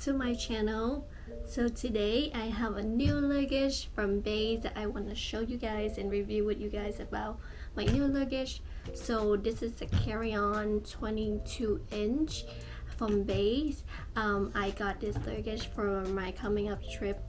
to my channel. So today I have a new luggage from Beis that I want to show you guys and review with you guys about my new luggage. So this is a carry-on 22-inch from Beis. I got this luggage for my coming up trip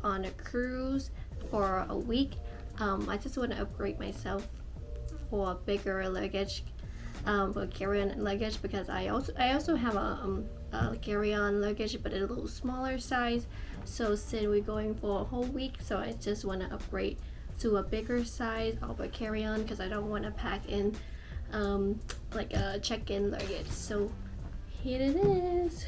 on a cruise for a week. I just want to upgrade myself for a bigger luggage, for carry-on luggage, because I also have a carry-on luggage but a little smaller size. So since we're going for a whole week, so I just want to upgrade to a bigger size of a carry-on because I don't want to pack in like a check-in luggage. So here it is.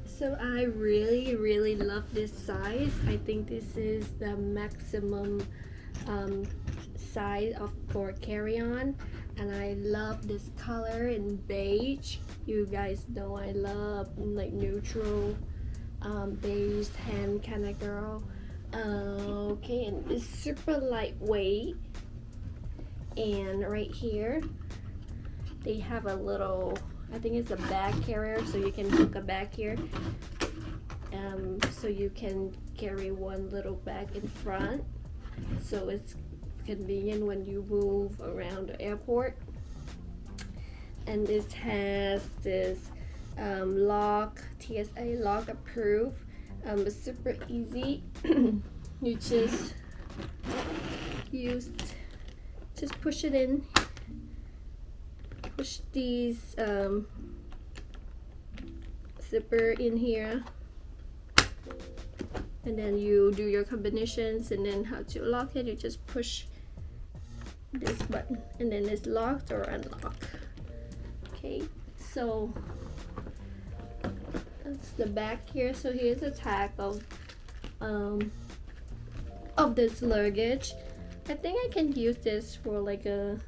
So I really love this size. I think this is the maximum size for carry-on, and I love this color in beige. You guys know I love like neutral beige tan kind of girl. Okay, and it's super lightweight, and right here they have a little, I think it's a bag carrier, so you can hook a bag here, so you can carry one little bag in front, so it's convenient when you move around the airport. And this has this lock, TSA lock approved. It's super easy. You just push it in, push these zipper in here, and then you do your combinations. And then how to lock it, you just push this button and then it's locked or unlocked. Okay, so that's the back here. So here's a tag of this luggage. I think I can use this for like a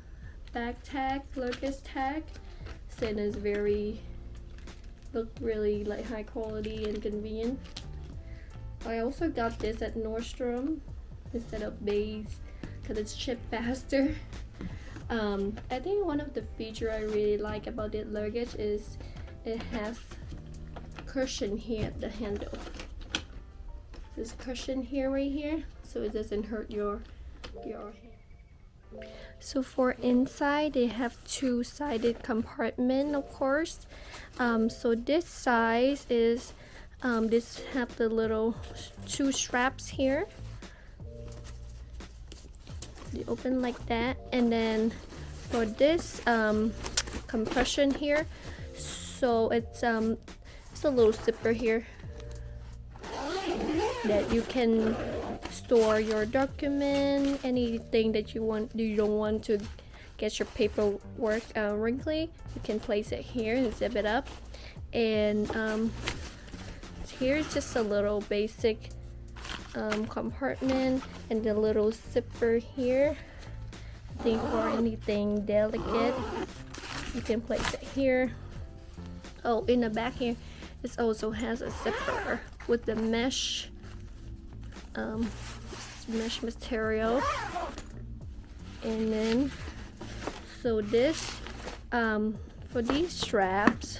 bag tag, luggage tag, since it's look really like high quality and convenient. I also got this at Nordstrom instead of Beis because it's shipped faster. I think one of the features I really like about this luggage is it has cushion here at the handle. This cushion here, right here, so it doesn't hurt your hand. So for inside, they have two-sided compartment, of course. So this size is this have the little two straps here. They open like that, and then for this compression here, so it's a little zipper here that you can store your document, anything that you don't want to get your paperwork wrinkly. You can place it here and zip it up. And here's just a little basic compartment, and the little zipper here. I think for anything delicate, you can place it here. Oh, in the back here, it also has a zipper with the mesh material. And then so this for these straps,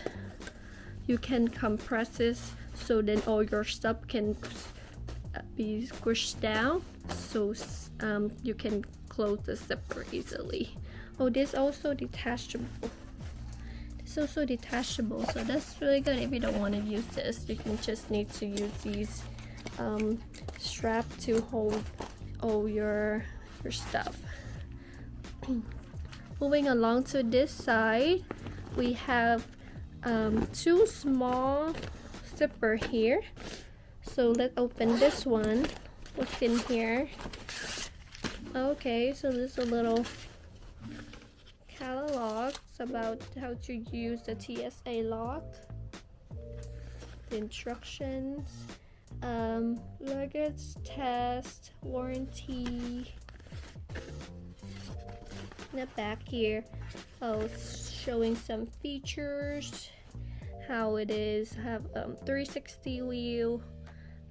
you can compress this so then all your stuff can be squished down, so you can close the zipper easily. Oh, this also detachable. So that's really good. If you don't want to use this, you can just need to use these strap to hold all your stuff. Moving along to this side, we have two small zipper here. So let's open this one. What's in here? Okay, so there's a little catalog about how to use the TSA lock, the instructions, luggage test, warranty. In the back here, showing some features, how it is, have 360 wheel,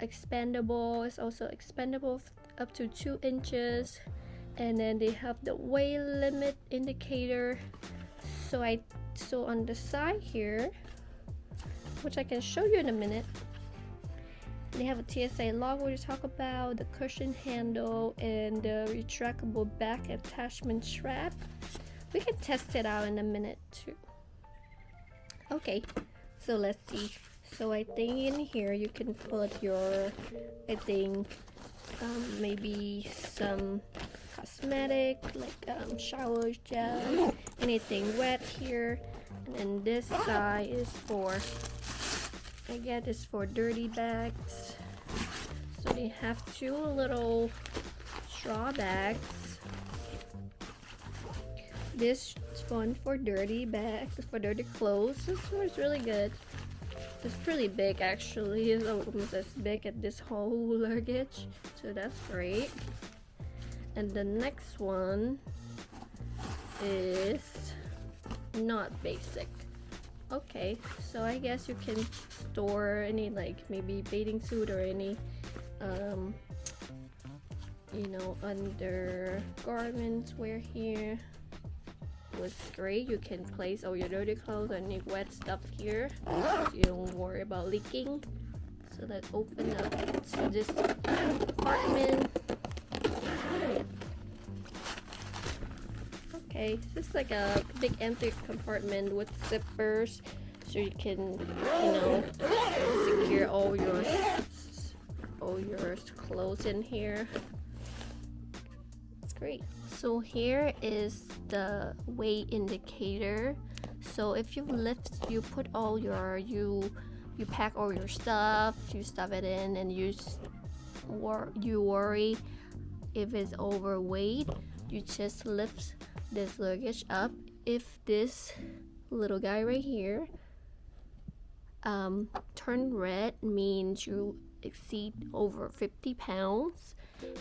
expandable. It's also expandable up to 2 inches, and then they have the weight limit indicator. So on the side here, which I can show you in a minute. They have a TSA logo to talk about, the cushion handle, and the retractable back attachment strap. We can test it out in a minute too. Okay, so let's see. So I think in here you can put your, I think maybe some cosmetic like shower gel, anything wet here. And then this side is for, I guess it's for dirty bags. So they have two little straw bags. This one for dirty bags, for dirty clothes. This one is really good. It's pretty big actually. It's almost as big as this whole luggage. So that's great. And the next one is not basic. Okay, so I guess you can store any like maybe bathing suit or any you know, undergarments wear here. Was great. You can place all your dirty clothes and any wet stuff here, so you don't worry about leaking. So let's open up this compartment. Okay, this is like a big empty compartment with zippers, so you can, you know, secure all your clothes in here. It's great. So here is the weight indicator. So if you put all your, you pack all your stuff, you stuff it in, and you worry if it's overweight, you just lift this luggage up. If this little guy right here turn red, means you exceed over 50 pounds,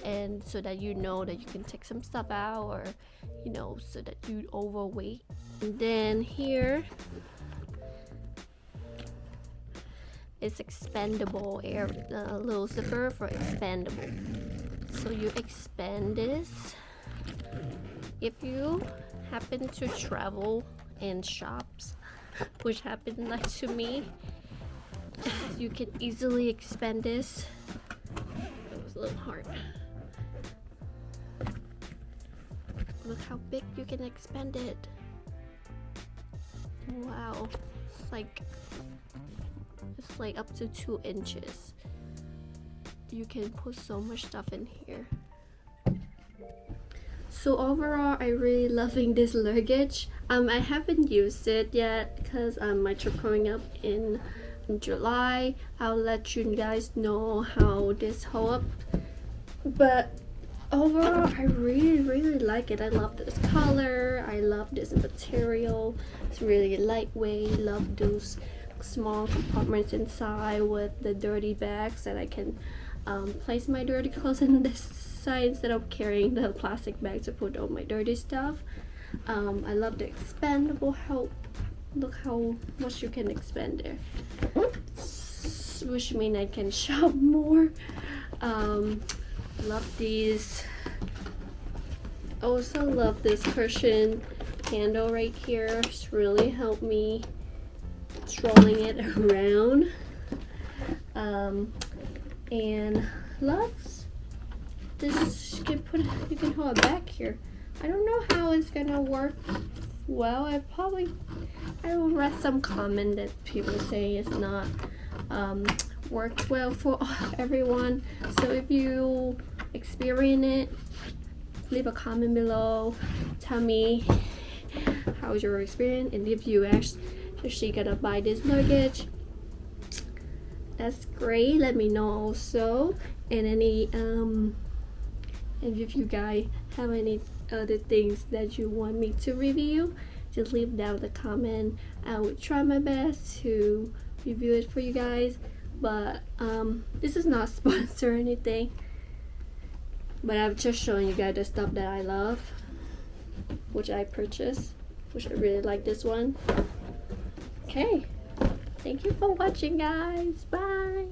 and so that you know that you can take some stuff out, or you know, so that you overweight. And then here is expandable air, little zipper for expandable. So you expand this. If you happen to travel in shops, which happened like to me, you can easily expand this. It was a little hard. Look how big you can expand it. Wow, it's like up to 2 inches. You can put so much stuff in here. So overall, I really loving this luggage. I haven't used it yet because my trip coming up in July. I'll let you guys know how this hold up. But overall, I really like it. I love this color. I love this material. It's really lightweight. Love those small compartments inside with the dirty bags that I can place my dirty clothes in this side instead of carrying the plastic bag to put all my dirty stuff. I love the expandable help. Look how much you can expand there, which means I can shop more. Love these. Also love this cushion handle right here. It's really helped me strolling it around. And loves this. You can hold it back here. I don't know how it's gonna work well. I will read some comment that people say it's not worked well for everyone. So if you experience it, leave a comment below. Tell me how's your experience, and if you actually gonna buy this luggage, that's great. Let me know also. And any and if you guys have any other things that you want me to review, just leave down the comment. I will try my best to review it for you guys. But this is not sponsored or anything, but I'm just showing you guys the stuff that I love, which I purchased, which I really like this one. Okay, thank you for watching, guys. Bye.